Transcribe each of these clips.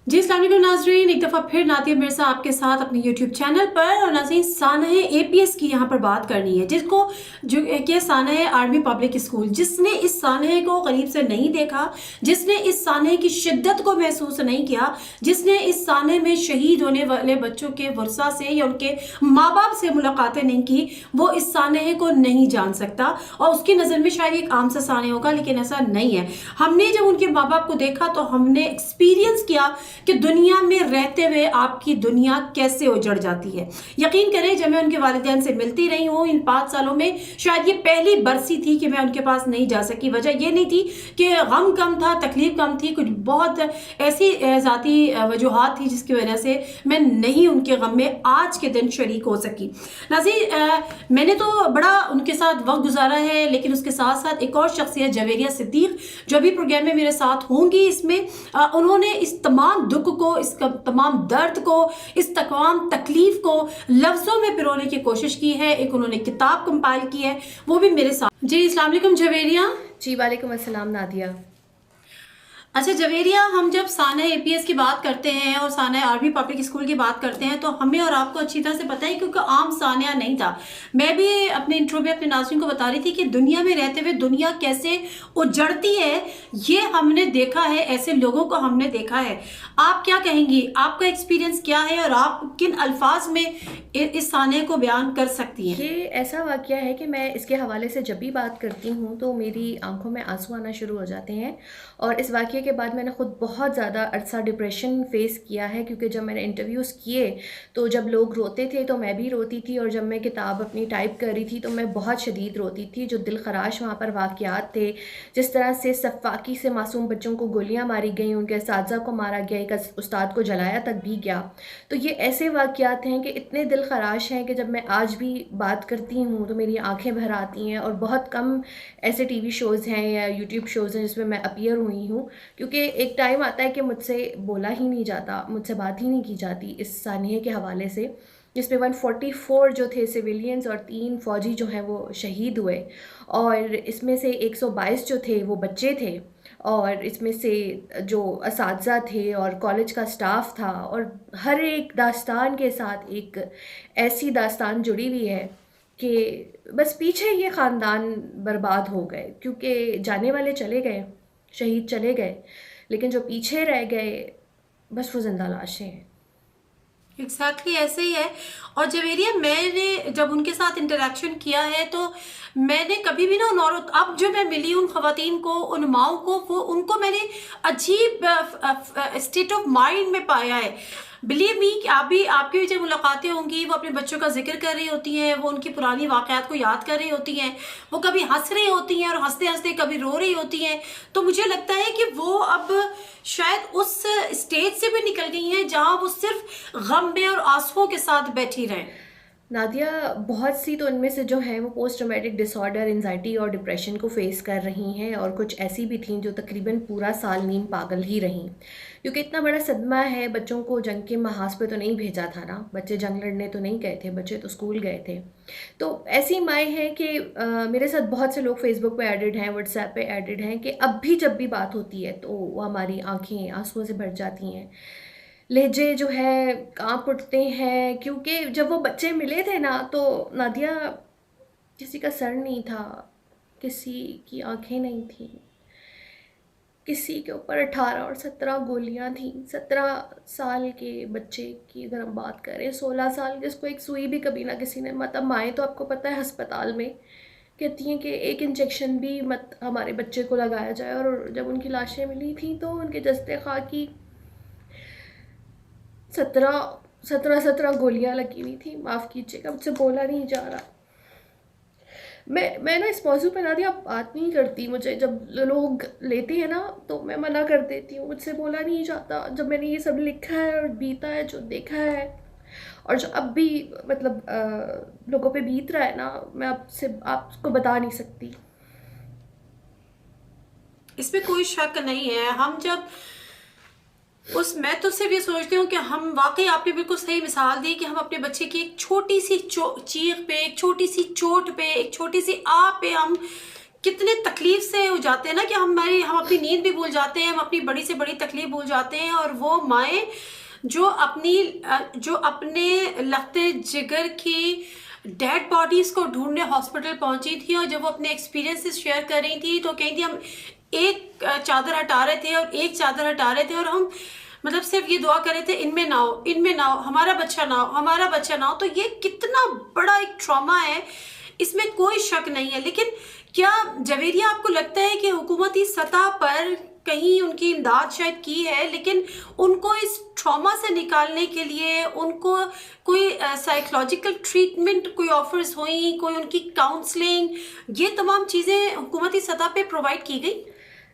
जी अस्सलाम वालेकुम नाज़रीन, एक दफ़ा फिर नादिया मिर्ज़ा आपके साथ अपने यूट्यूब चैनल पर। और नाज़रीन, सानह एपीएस की यहाँ पर बात करनी है, जिसको जो कि सानह आर्मी पब्लिक स्कूल, जिसने इस सानह को करीब से नहीं देखा, जिसने इस सानह की शिद्दत को महसूस नहीं किया, जिसने इस सानह में शहीद होने वाले बच्चों के वर्सा से या उनके माँ बाप से मुलाकातें नहीं की, वो इस सानह को नहीं जान सकता। और उसकी नज़र में शायद एक आम सा सानह होगा, लेकिन ऐसा नहीं है। हमने जब उनके माँ बाप को देखा तो हमने एक्सपीरियंस किया कि दुनिया में रहते हुए आपकी दुनिया कैसे उजड़ जाती है। यकीन करें, जब मैं उनके वालिदैन से मिलती रही हूँ इन 5 सालों में, शायद ये पहली बरसी थी कि मैं उनके पास नहीं जा सकी। वजह ये नहीं थी कि गम कम था, तकलीफ कम थी, कुछ बहुत ऐसी ज़ाती वजूहात थी जिसकी वजह से मैं नहीं उनके गम में आज के दिन शरीक हो सकी। नाज़रीन, मैंने तो बड़ा उनके साथ वक्त गुजारा है, लेकिन उसके साथ साथ एक और शख्सियत जवेरिया सिद्दीक, जो भी प्रोग्राम में मेरे साथ होंगी, इसमें उन्होंने इस तमाम दुख को, इस तमाम दर्द को, इस तमाम तकलीफ को लफ्ज़ों में पिरोने की कोशिश की है। एक उन्होंने किताब कंपाइल की है, वो भी मेरे साथ। जी अस्सलाम वालेकुम जवेरिया। जी वालेकुम अस्सलाम नादिया। अच्छा जवेरिया, हम जब सानह एपीएस की बात करते हैं और सानह आर्मी पब्लिक स्कूल की बात करते हैं तो हमें और आपको अच्छी तरह से पता है, क्योंकि आम सानह नहीं था। मैं भी अपने इंट्रो में अपने नाज़रीन को बता रही थी कि दुनिया में रहते हुए दुनिया कैसे उजड़ती है, ये हमने देखा है, ऐसे लोगों को हमने देखा है। आप क्या कहेंगी, आपका एक्सपीरियंस क्या है और आप किन अल्फाज में इस सानह को बयान कर सकती हैं? ये ऐसा वाक़या है कि मैं इसके हवाले से जब भी बात करती हूँ तो मेरी आंखों में आंसू आना शुरू हो जाते हैं। और इस वाक़ये के बाद मैंने ख़ुद बहुत ज़्यादा अरसा डिप्रेशन फ़ेस किया है, क्योंकि जब मैंने इंटरव्यूज़ किए तो जब लोग रोते थे तो मैं भी रोती थी, और जब मैं किताब अपनी टाइप कर रही थी तो मैं बहुत शदीद रोती थी। जो दिल खराश वहाँ पर वाक़यात थे, जिस तरह से सफ़ाकी से मासूम बच्चों को गोलियाँ मारी गई, उनके असातिज़ा को मारा गया, एक उस्ताद को जलाया तक भी गया। तो ये ऐसे वाक़यात हैं कि इतने दिल खराश हैं कि जब मैं आज भी बात करती हूँ तो मेरी आंखें भर आती हैं। और बहुत कम ऐसे टीवी शोज़ हैं या यूट्यूब शोज़ हैं जिसमें मैं अपीयर हुई हूँ, क्योंकि एक टाइम आता है कि मुझसे बोला ही नहीं जाता, मुझसे बात ही नहीं की जाती इस सानहे के हवाले से, जिसमें 144 जो थे सिविलियंस और 3 फ़ौजी जो हैं वो शहीद हुए। और इसमें से 122 जो थे वो बच्चे थे, और इसमें से जो असातिज़ा थे और कॉलेज का स्टाफ था, और हर एक दास्तान के साथ एक ऐसी दास्तान जुड़ी हुई है कि बस पीछे ये ख़ानदान बर्बाद हो गए, क्योंकि जाने वाले चले गए, शहीद चले गए, लेकिन जो पीछे रह गए बस वो ज़िंदा लाशें हैं। एग्जैक्टली ऐसे ही है। और जवेरिया, मैंने जब उनके साथ इंटरेक्शन किया है तो मैंने कभी भी ना उन औरत, अब जो मैं मिली उन खवातीन को, उन माओं को, वो उनको मैंने अजीब स्टेट ऑफ माइंड में पाया है। बिलीव मी कि आप भी, आपकी भी जब मुलाकातें होंगी, वो अपने बच्चों का जिक्र कर रही होती हैं, वो उनकी पुरानी वाक़यात को याद कर रही होती हैं, वो कभी हंस रही होती हैं और हंसते हंसते कभी रो रही होती हैं। तो मुझे लगता है कि वो अब शायद उस स्टेज से भी निकल गई हैं जहां वो सिर्फ गम में और आंसुओं के साथ बैठी रहें। नादिया, बहुत सी तो इनमें से जो हैं वो पोस्ट ट्रॉमेटिक डिसऑर्डर, एंजाइटी और डिप्रेशन को फ़ेस कर रही हैं, और कुछ ऐसी भी थीं जो तकरीबन पूरा साल नीम पागल ही रहीं, क्योंकि इतना बड़ा सदमा है। बच्चों को जंग के महाज पे तो नहीं भेजा था ना, बच्चे जंग लड़ने तो नहीं गए थे, बच्चे तो स्कूल गए थे। तो ऐसी माएँ हैं कि मेरे साथ बहुत से लोग फेसबुक पे एडिड हैं, व्हाट्सएप पे एडिड हैं, कि अब भी जब भी बात होती है तो वो हमारी आँखें आंसुओं से भर जाती हैं, लहजे जो है काँप उठते हैं। क्योंकि जब वो बच्चे मिले थे ना, तो नादिया, किसी का सर नहीं था, किसी की आंखें नहीं थीं, किसी के ऊपर 18 और 17 गोलियां थीं। 17 साल के बच्चे की अगर हम बात करें, 16 साल, जिसको एक सुई भी कभी ना किसी ने, मतलब माएँ तो आपको पता है अस्पताल में कहती हैं कि एक इंजेक्शन भी मत हमारे बच्चे को लगाया जाए। और जब उनकी लाशें मिली थी तो उनके जस्ते खाकी 17 गोलियां लगी हुई थी। माफ़ कीजिएगा, मुझसे बोला नहीं जा रहा। मैं ना इस मौजू पे नादिया बात नहीं करती, मुझे जब लोग लेते हैं ना तो मैं मना कर देती हूँ, मुझसे बोला नहीं जाता। जब मैंने ये सब लिखा है और बीता है, जो देखा है, और जो अब भी मतलब लोगों पे बीत रहा है ना, मैं आपको बता नहीं सकती। इसमें कोई शक नहीं है। हम जब मैं तो सिर्फ ये सोचती हूँ कि हम वाकई, आपने बिल्कुल सही मिसाल दी कि हम अपने बच्चे की एक छोटी सी चीख पे, एक छोटी सी चोट पे, एक छोटी सी आ पे हम कितने तकलीफ से हो जाते हैं ना कि हम अपनी नींद भी भूल जाते हैं, हम अपनी बड़ी से बड़ी तकलीफ भूल जाते हैं। और वो माएँ जो अपने लखते जिगर की डेड बॉडीज को ढूंढने हॉस्पिटल पहुंची थी, और जब वो अपने एक्सपीरियंसेस शेयर कर रही थी तो कही थी हम एक चादर हटा रहे थे और एक चादर हटा रहे थे, और हम मतलब सिर्फ ये दुआ कर रहे थे इनमें ना हो, इनमें ना हो, हमारा बच्चा ना हो, हमारा बच्चा ना हो। तो ये कितना बड़ा एक ट्रॉमा है, इसमें कोई शक नहीं है। लेकिन क्या जवेरिया आपको लगता है कि हुकूमती सतह पर कहीं उनकी इमदाद शायद की है, लेकिन उनको इस ट्रॉमा से निकालने के लिए उनको कोई साइकोलॉजिकल ट्रीटमेंट कोई ऑफर्स हुई, कोई उनकी काउंसलिंग, ये तमाम चीज़ें हुकूमती सतह पे प्रोवाइड की गई?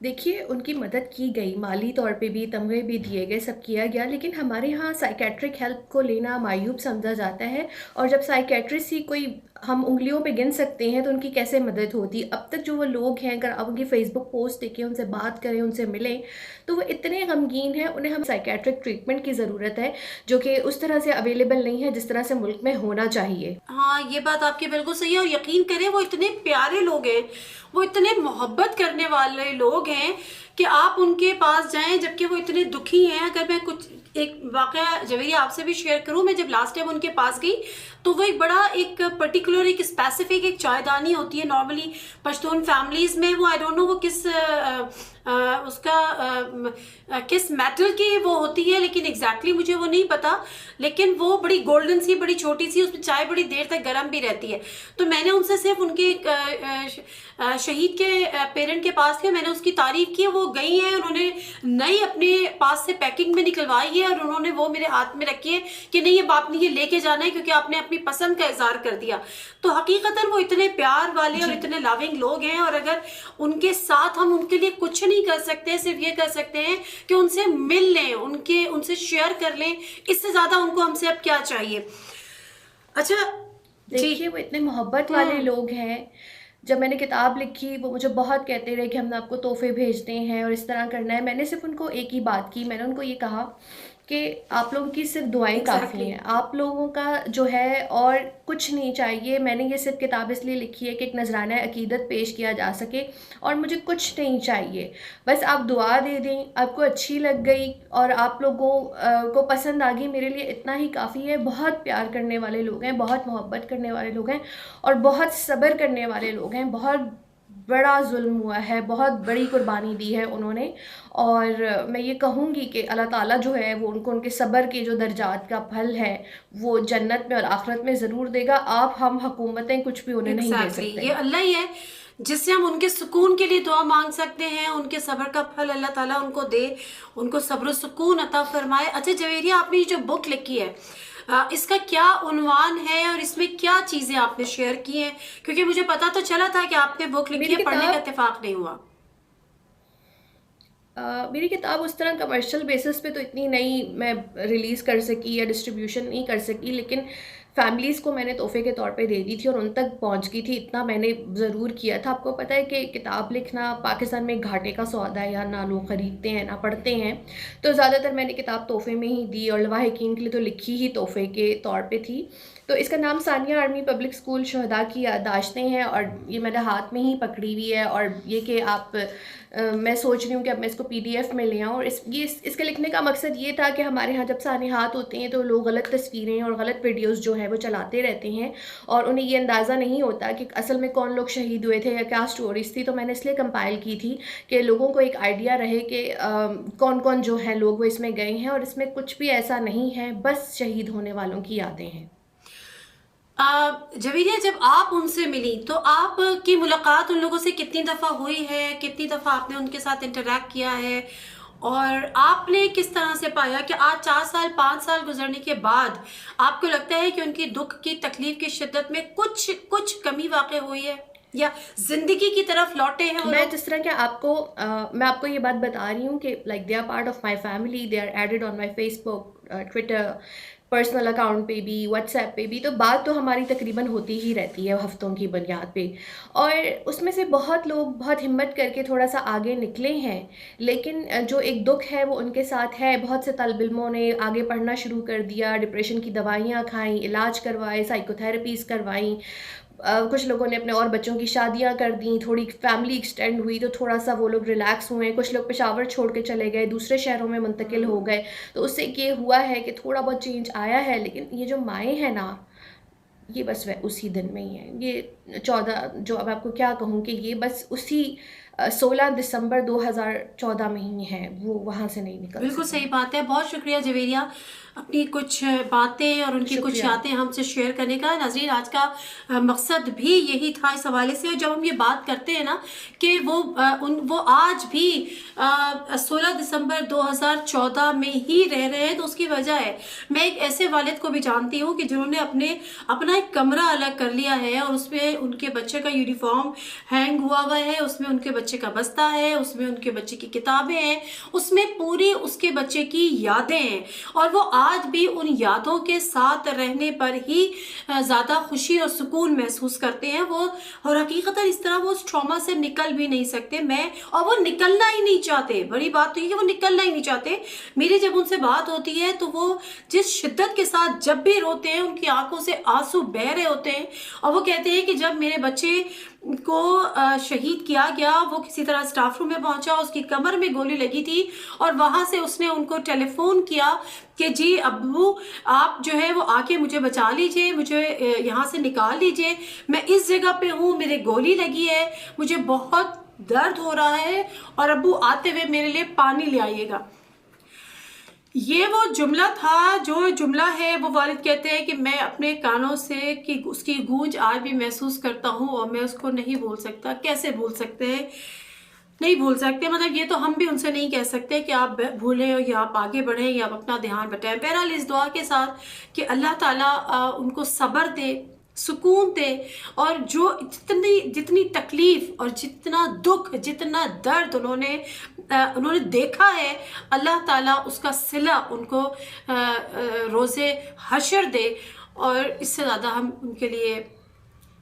देखिए, उनकी मदद की गई, माली तौर पे भी, तमगे भी दिए गए, सब किया गया, लेकिन हमारे यहाँ साइकेट्रिक हेल्प को लेना मायूब समझा जाता है। और जब साइकेट्रिस्ट ही कोई हम उंगलियों पे गिन सकते हैं तो उनकी कैसे मदद होती। अब तक जो वो लोग हैं, अगर आप उनकी फेसबुक पोस्ट देखें, उनसे बात करें, उनसे मिलें, तो वो इतने गमगीन हैं, उन्हें हम साइकेट्रिक ट्रीटमेंट की ज़रूरत है, जो कि उस तरह से अवेलेबल नहीं है जिस तरह से मुल्क में होना चाहिए। हाँ, ये बात आपकी बिल्कुल सही है। और यकीन करें वो इतने प्यारे लोग हैं, वो इतने मोहब्बत करने वाले लोग हैं कि आप उनके पास जाएं जबकि वो इतने दुखी हैं। अगर मैं कुछ एक वाकया जवेरिया आपसे भी शेयर करूं, मैं जब लास्ट टाइम उनके पास गई तो वो एक बड़ा एक पर्टिकुलर एक स्पेसिफिक एक चायदानी होती है नॉर्मली पश्तून फैमिलीज में, वो आई डोंट नो वो किस किस मेटल की वो होती है, लेकिन एग्जैक्टली मुझे वो नहीं पता। लेकिन वो बड़ी गोल्डन सी, बड़ी छोटी सी, उसमें चाय बड़ी देर तक गर्म भी रहती है। तो मैंने उनसे सिर्फ उनके शहीद के पेरेंट के पास थे, मैंने उसकी तारीफ की। वो गई हैं, उन्होंने नई अपने पास से पैकिंग में निकलवाई है और उन्होंने वो मेरे हाथ में रखी है कि नहीं, ये आपने ये लेके जाना है क्योंकि आपने अपनी पसंद का इजहार कर दिया। तो हकीकतन वो इतने प्यार वाले और इतने लविंग लोग हैं, और अगर उनके साथ हम उनके लिए कुछ नहीं कर सकते, सिर्फ ये कर सकते हैं कि उनसे मिल लें, उनसे शेयर कर लें। इससे ज्यादा उनको हमसे अब क्या चाहिए। अच्छा, देखिए, वो इतने मोहब्बत वाले लोग हैं। जब मैंने किताब लिखी, वो मुझे बहुत कहते रहे कि हम आपको तोहफे भेजते हैं और इस तरह करना है। मैंने सिर्फ उनको एक ही बात की, मैंने उनको ये कहा कि आप लोगों की सिर्फ दुआएं काफ़ी हैं, आप लोगों का जो है और कुछ नहीं चाहिए। मैंने ये सिर्फ किताब इसलिए लिखी है कि एक नजराना अकीदत पेश किया जा सके, और मुझे कुछ नहीं चाहिए। बस आप दुआ दे दें, आपको अच्छी लग गई और आप लोगों को पसंद आ गई, मेरे लिए इतना ही काफ़ी है। बहुत प्यार करने वाले लोग हैं, बहुत मोहब्बत करने वाले लोग हैं, और बहुत सब्र करने वाले लोग हैं। बहुत बड़ा जुल्म हुआ है, बहुत बड़ी कुर्बानी दी है उन्होंने, और मैं ये कहूँगी कि अल्लाह ताला जो है वो उनको उनके सब्र के जो दर्जात का फल है वो जन्नत में और आखिरत में ज़रूर देगा। हम हुकूमतें कुछ भी उन्हें नहीं दे सकते। ये अल्लाह ही है जिससे हम उनके सुकून के लिए दुआ मांग सकते हैं। उनके सब्र का फल अल्लाह ताला उनको दे, उनको सब्र सुकून अता फरमाए। अच्छा जवेरिया, आपने ये जो बुक लिखी है इसका क्या उन्वान है और इसमें क्या चीजें आपने शेयर की हैं? क्योंकि मुझे पता तो चला था कि आपने बुक लिखी है, पढ़ने का इत्तेफाक नहीं हुआ। मेरी किताब उस तरह कमर्शियल बेसिस पे तो इतनी नहीं मैं रिलीज़ कर सकी या डिस्ट्रीब्यूशन नहीं कर सकी, लेकिन फैमिलीज़ को मैंने तोहफ़े के तौर पे दे दी थी और उन तक पहुंच गई थी, इतना मैंने ज़रूर किया था। आपको पता है कि किताब लिखना पाकिस्तान में एक घाटे का सौदा है, या ना लोग ख़रीदते हैं ना पढ़ते हैं, तो ज़्यादातर मैंने किताब तोहफ़े में ही दी, और लवाहिकीन के लिए तो लिखी ही तोहफ़े के तौर पर थी। तो इसका नाम सानिया आर्मी पब्लिक स्कूल शहदा की याददाश्तें हैं, और ये मेरे हाथ में ही पकड़ी हुई है। और ये कि मैं सोच रही हूँ कि अब मैं इसको PDF में ले आऊँ। और इसके लिखने का मकसद ये था कि हमारे यहाँ जब सानिहात होते हैं तो लोग गलत तस्वीरें और गलत वीडियोज़ जो है वो चलाते रहते हैं, और उन्हें ये अंदाज़ा नहीं होता कि असल में कौन लोग शहीद हुए थे या क्या स्टोरीज़ थी। तो मैंने इसलिए कंपाइल की थी कि लोगों को एक आइडिया रहे कि कौन कौन जो है लोग वो इसमें गए हैं, और इसमें कुछ भी ऐसा नहीं है, बस शहीद होने वालों की यादें हैं। जवेरिया, जब आप उनसे मिली तो आपकी मुलाकात उन लोगों से कितनी दफ़ा हुई है, कितनी दफ़ा आपने उनके साथ इंटरेक्ट किया है, और आपने किस तरह से पाया कि आज 4 साल 5 साल गुजरने के बाद आपको लगता है कि उनकी दुख की तकलीफ की शिद्दत में कुछ कमी वाक़ई हुई है या जिंदगी की तरफ लौटे हैं? मैं जिस तरह के मैं आपको ये बात बता रही हूँ कि like they are part of my family, they are added on my Facebook, Twitter, personal account पे भी, व्हाट्सएप पे भी, तो बात तो हमारी तकरीबन होती ही रहती है हफ्तों की बुनियाद पे। और उसमें से बहुत लोग बहुत हिम्मत करके थोड़ा सा आगे निकले हैं, लेकिन जो एक दुख है वो उनके साथ है। बहुत से तलब इल्मों ने आगे पढ़ना शुरू कर दिया, डिप्रेशन की दवाइयाँ खाई, इलाज करवाए, साइकोथेरेपीज़ करवाई, कुछ लोगों ने अपने और बच्चों की शादियां कर दी, थोड़ी फैमिली एक्सटेंड हुई, तो थोड़ा सा वो लोग रिलैक्स हुए। कुछ लोग पेशावर छोड़ के चले गए, दूसरे शहरों में मुंतकिल हो गए। तो उससे ये हुआ है कि थोड़ा बहुत चेंज आया है, लेकिन ये जो माएँ हैं ना, ये बस वह उसी दिन में ही है। ये 14, जो अब आपको क्या कहूँ कि ये बस उसी 16 दिसंबर 2014 में ही है, वो वहाँ से नहीं निकल बिल्कुल सके। सही बात है। बहुत शुक्रिया जवेरिया, अपनी कुछ बातें और उनकी कुछ शुक्रिया। यादें हमसे शेयर करने का। नाज़रीन, आज का मकसद भी यही था इस हवाले से। और जब हम ये बात करते हैं ना कि वो आज भी 16 दिसंबर 2014 में ही रह रहे हैं, तो उसकी वजह है, मैं एक ऐसे वालिद को भी जानती हूँ कि जिन्होंने अपना एक कमरा अलग कर लिया है और उसमें उनके बच्चे का यूनिफॉर्म हैंग हुआ हुआ है, उसमें उनके बच्चे का बस्ता है, उसमें उनके बच्चे की किताबें हैं, उसमें पूरी उसके बच्चे की यादें हैं। और वो आज भी उन यादों के साथ रहने पर ही ज़्यादा खुशी और सुकून महसूस करते हैं वो। और हकीकतन इस तरह वो उस ट्रॉमा से निकल भी नहीं सकते। और वो निकलना ही नहीं चाहते। बड़ी बात तो ये कि वो निकलना ही नहीं चाहते। मेरी जब उनसे बात होती है तो वो जिस शिद्दत के साथ जब भी रोते हैं, उनकी आंखों से आंसू बह रहे होते हैं। और वो कहते हैं कि जब मेरे बच्चे को शहीद किया गया, वो किसी तरह स्टाफ रूम में पहुंचा, उसकी कमर में गोली लगी थी और वहां से उसने उनको टेलीफोन किया कि जी अब्बू, आप जो है वो आके मुझे बचा लीजिए, मुझे यहाँ से निकाल लीजिए, मैं इस जगह पे हूँ, मेरे गोली लगी है, मुझे बहुत दर्द हो रहा है और अब्बू आते हुए मेरे लिए पानी ले आइएगा। ये वो जुमला था, जो जुमला है वो वालिद कहते हैं कि मैं अपने कानों से कि उसकी गूंज आज भी महसूस करता हूँ और मैं उसको नहीं भूल सकता। कैसे भूल सकते हैं? नहीं भूल सकते। मतलब ये तो हम भी उनसे नहीं कह सकते कि आप भूलें या आप आगे बढ़ें या आप अपना ध्यान बटाएं। बहरहाल इस दुआ के साथ कि अल्लाह ताला उनको सब्र दे, सुकून दे, और जो जितनी तकलीफ और जितना दुख, जितना दर्द उन्होंने देखा है, अल्लाह ताला उसका सिला उनको रोज़े हशर दे। और इससे ज़्यादा हम उनके लिए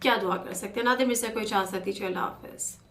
क्या दुआ कर सकते हैं। नादिम, इससे कोई इजाज़त दीजिए। अल्लाह हाफ़िज़।